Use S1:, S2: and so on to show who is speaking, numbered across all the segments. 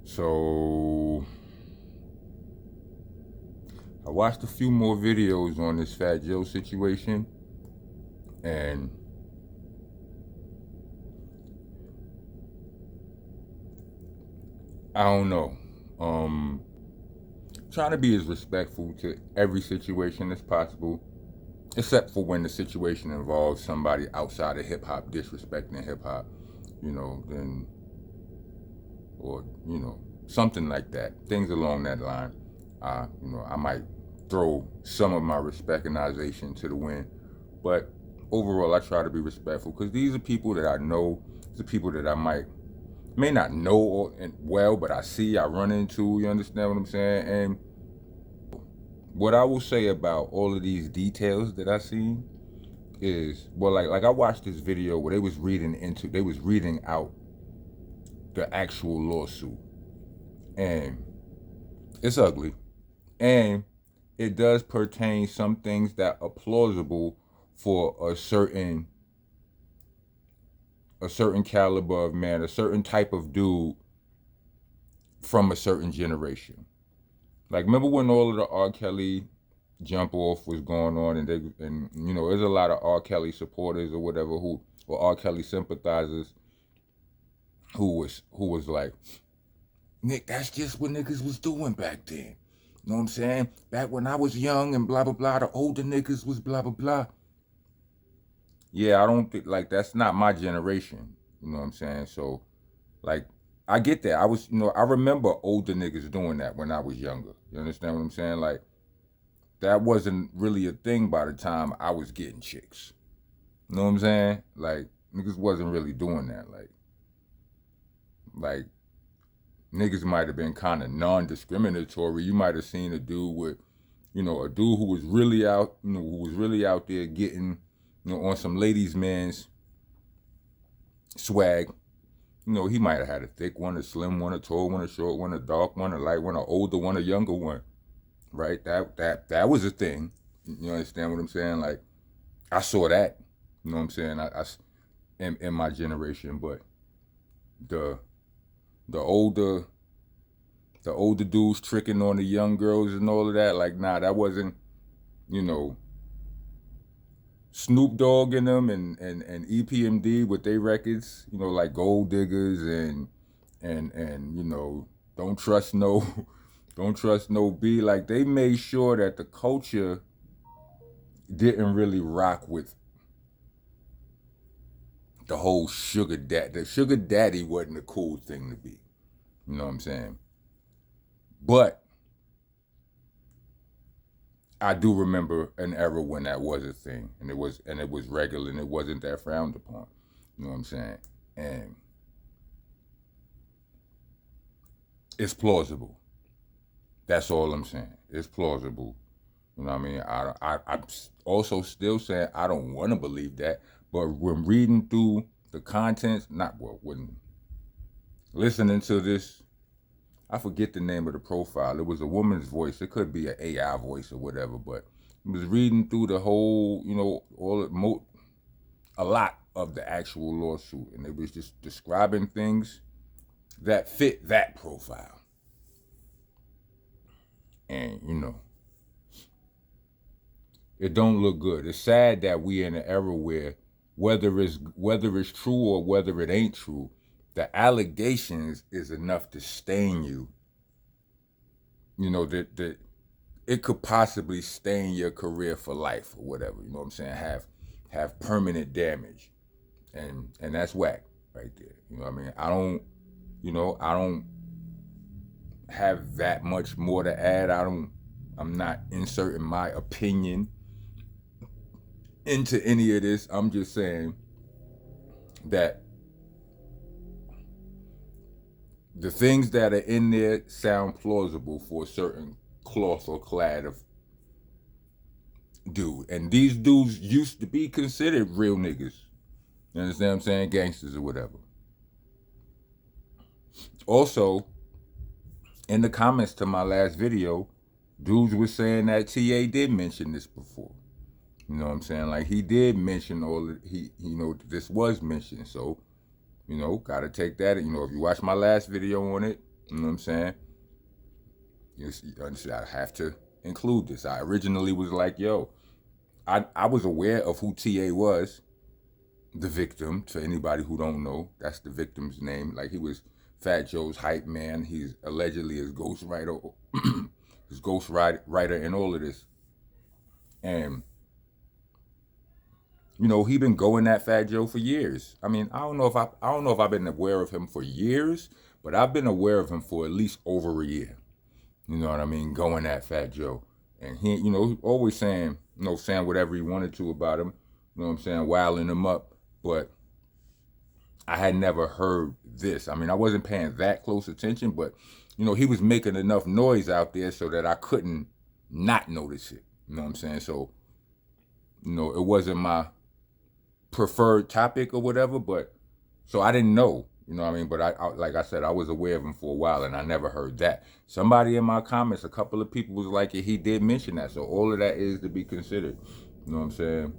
S1: So I watched a few more videos on this Fat Joe situation, and I don't know. Trying to be as respectful to every situation as possible, except for when the situation involves somebody outside of hip hop disrespecting hip hop, then, or, something like that. Things along that line. I might throw some of my respectinization to the wind, but overall, I try to be respectful because these are people that I know. These are people that I may not know well, but I see, I run into. You understand what I'm saying? And what I will say about all of these details that I see is, well, like I watched this video where they was reading out the actual lawsuit, and it's ugly, and it does pertain some things that are plausible for a certain caliber of man, a certain type of dude from a certain generation. Like, remember when all of the R. Kelly jump off was going on, and there's a lot of R. Kelly supporters or whatever or R. Kelly sympathizers who was like, Nick, that's just what niggas was doing back then. You know what I'm saying? Back when I was young and blah blah blah, the older niggas was blah blah blah. Yeah, I don't think, like, that's not my generation. You know what I'm saying? So, like, I get that. I remember older niggas doing that when I was younger. You understand what I'm saying? Like, that wasn't really a thing by the time I was getting chicks. You know what I'm saying? Like, niggas wasn't really doing that. Like niggas might have been kind of non-discriminatory. You might have seen a dude with, a dude who was really out, there getting, on some ladies' man's swag. He might have had a thick one, a slim one, a tall one, a short one, a dark one, a light one, an older one, a younger one. Right? That was a thing. You understand what I'm saying? Like, I saw that. You know what I'm saying? I in my generation, but the older dudes tricking on the young girls and all of that, like, nah, that wasn't, Snoop Dogg in them and EPMD with their records, like Gold Diggers and Don't Trust No Don't Trust No B. Like, they made sure that the culture didn't really rock with the whole sugar daddy. The sugar daddy wasn't a cool thing to be. You know what I'm saying? But I do remember an era when that was a thing, and it was regular, and it wasn't that frowned upon. You know what I'm saying? And it's plausible. That's all I'm saying. It's plausible. You know what I mean? I'm also still saying I don't want to believe that, but when reading through the contents, when listening to this, I forget the name of the profile. It was a woman's voice. It could be an AI voice or whatever, but it was reading through the whole, a lot of the actual lawsuit, and it was just describing things that fit that profile. And, it don't look good. It's sad that we in an era where whether it's true or whether it ain't true, the allegations is enough to stain you. That it could possibly stain your career for life or whatever. You know what I'm saying? Have permanent damage, and that's whack right there. You know what I mean? I don't have that much more to add. I'm not inserting my opinion into any of this. I'm just saying that the things that are in there sound plausible for a certain cloth or clad of dude. And these dudes used to be considered real niggas. You understand what I'm saying? Gangsters or whatever. Also, in the comments to my last video, dudes were saying that TA did mention this before. You know what I'm saying? Like, he did mention this was mentioned. So, gotta take that. If you watch my last video on it, You know what I'm saying? You understand, I have to include this. I originally was like, yo, I was aware of who TA was, the victim. To anybody who don't know, that's the victim's name. Like, he was Fat Joe's hype man. He's allegedly his ghostwriter, his ghostwriter in all of this. And you know, he been going at Fat Joe for years. I mean, I don't know if I've been aware of him for years, but I've been aware of him for at least over a year. You know what I mean? Going at Fat Joe. And he, you know, always saying, you know, saying whatever he wanted to about him. You know what I'm saying? Wiling him up. But I had never heard this. I mean, I wasn't paying that close attention, but, you know, he was making enough noise out there so that I couldn't not notice it. You know what I'm saying? So, you know, it wasn't my preferred topic or whatever, but so I didn't know, you know what I mean? But I like I said, I was aware of him for a while and I never heard that. Somebody in my comments, a couple of people was like, yeah, he did mention that. So all of that is to be considered. You know what I'm saying?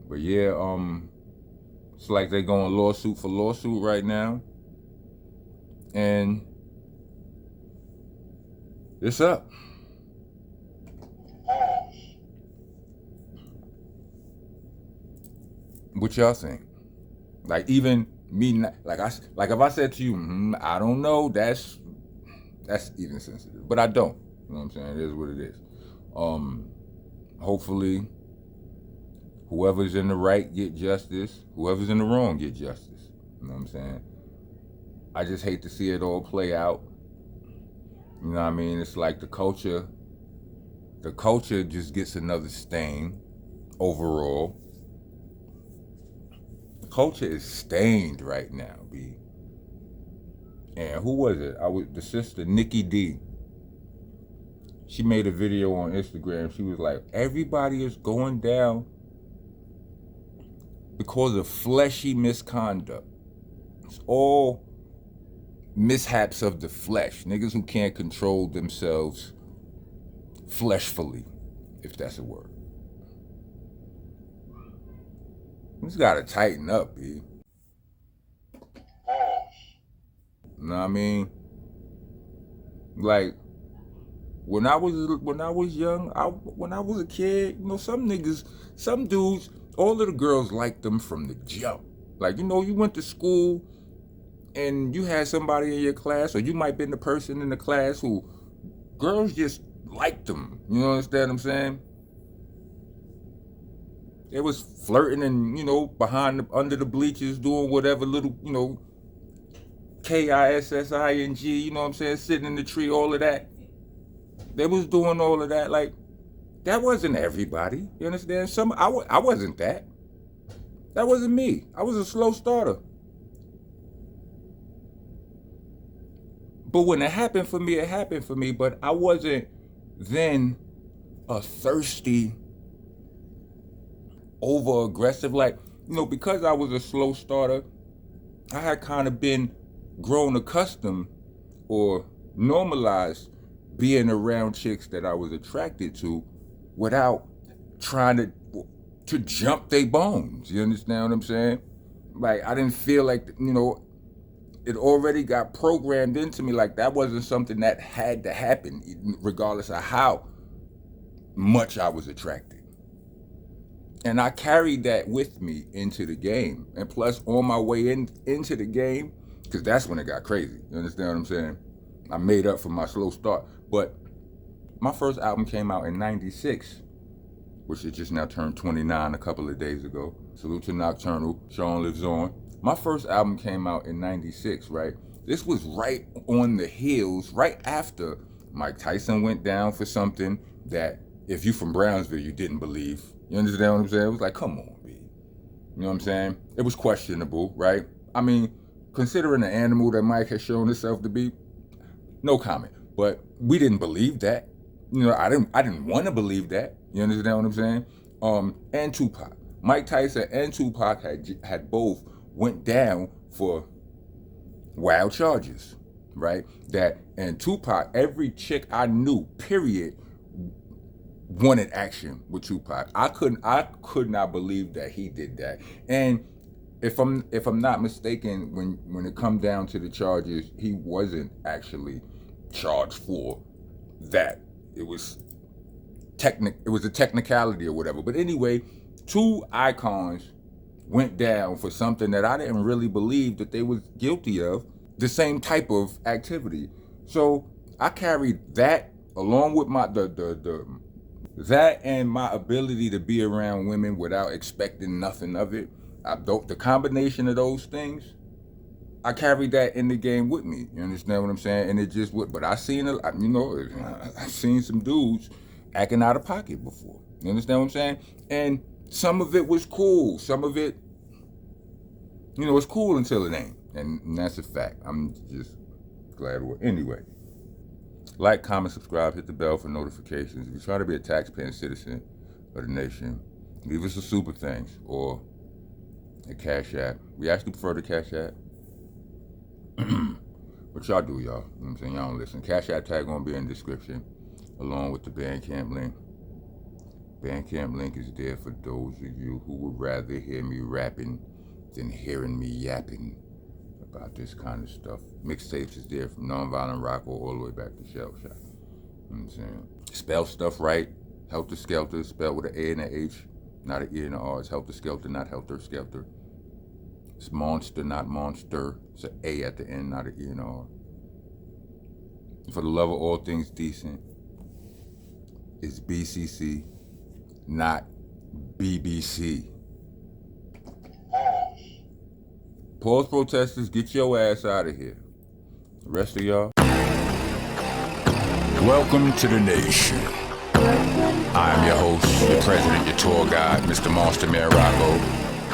S1: But yeah, it's like they going lawsuit for lawsuit right now. And it's up. What y'all think? Like, even me, like if I said to you, I don't know, that's even sensitive, but I don't. You know what I'm saying? It is what it is. Hopefully, whoever's in the right get justice. Whoever's in the wrong get justice. You know what I'm saying? I just hate to see it all play out. You know what I mean? It's like the culture just gets another stain overall. The culture is stained right now, B. And who was it? The sister, Nikki D. She made a video on Instagram. She was like, everybody is going down because of fleshy misconduct. It's all mishaps of the flesh. Niggas who can't control themselves fleshfully, if that's a word. You just gotta tighten up, B. You know what I mean? Like, when I was young, when I was a kid, you know, some dudes, all of the girls liked them from the jump. Like, you know, you went to school and you had somebody in your class, or you might have been the person in the class who girls just liked them. You understand what I'm saying? They was flirting and, you know, under the bleachers, doing whatever little, you know, KISSING, you know what I'm saying, sitting in the tree, all of that. They was doing all of that. Like, that wasn't everybody. You understand? I wasn't that. That wasn't me. I was a slow starter. But when it happened for me, it happened for me. But I wasn't then a thirsty, over aggressive. Like, you know, because I was a slow starter, I had kind of been grown accustomed or normalized being around chicks that I was attracted to without trying to jump their bones. You understand what I'm saying? Like, I didn't feel like, you know, it already got programmed into me. Like, that wasn't something that had to happen, regardless of how much I was attracted. And I carried that with me into the game. And plus, on my way into the game, because that's when it got crazy. You understand what I'm saying? I made up for my slow start. But my first album came out in 96, which it just now turned 29 a couple of days ago. Salute to Nocturnal, Sean Lives On. My first album came out in 96, right? This was right on the heels, right after Mike Tyson went down for something that if you from Brownsville, you didn't believe. You understand what I'm saying? It was like, come on, B. You know what I'm saying? It was questionable, right? I mean, considering the animal that Mike has shown himself to be, no comment. But we didn't believe that. You know, I didn't want to believe that. You understand what I'm saying? And Tupac. Mike Tyson and Tupac had both went down for wild charges, right? And Tupac, every chick I knew, period, wanted action with Tupac. I could not believe that he did that. And if I'm not mistaken, when it come down to the charges, he wasn't actually charged for that. It was a technicality or whatever. But anyway, 2 icons went down for something that I didn't really believe that they was guilty of, the same type of activity. So I carried that along with my that and my ability to be around women without expecting nothing of it. The combination of those things, I carried that in the game with me. You understand what I'm saying? And it just would. But I seen I've seen some dudes acting out of pocket before. You understand what I'm saying? And some of it was cool. Some of it, it's cool until it ain't. And that's a fact. I'm just glad it was. Anyway, like, comment, subscribe, hit the bell for notifications. If you try to be a taxpaying citizen of the nation, leave us a super thanks or a Cash App. We actually prefer the Cash App. What y'all do, y'all? You know what I'm saying? Y'all don't listen. Cash App tag gonna be in the description, along with the Bandcamp link. Bandcamp link is there for those of you who would rather hear me rapping than hearing me yapping about this kind of stuff. Mixtapes is there from Nonviolent Rock all the way back to Shell Shock. You know what I'm saying? Spell stuff right. Helter Skelter, spelled with an A and an H, not an E and an R. It's Helter Skelter, not Helter Skelter. It's monster, not monster. It's an A at the end, not an E and an R. For the love of all things decent, it's BCC, not BBC. Pause protesters, get your ass out of here. The rest of y'all, welcome to the nation. I'm your host, your president, your tour guide, Mr. Monster Man Rocco.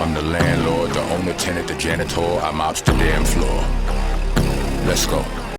S1: I'm the landlord, the owner, tenant, the janitor. I'm ops the damn floor. Let's go.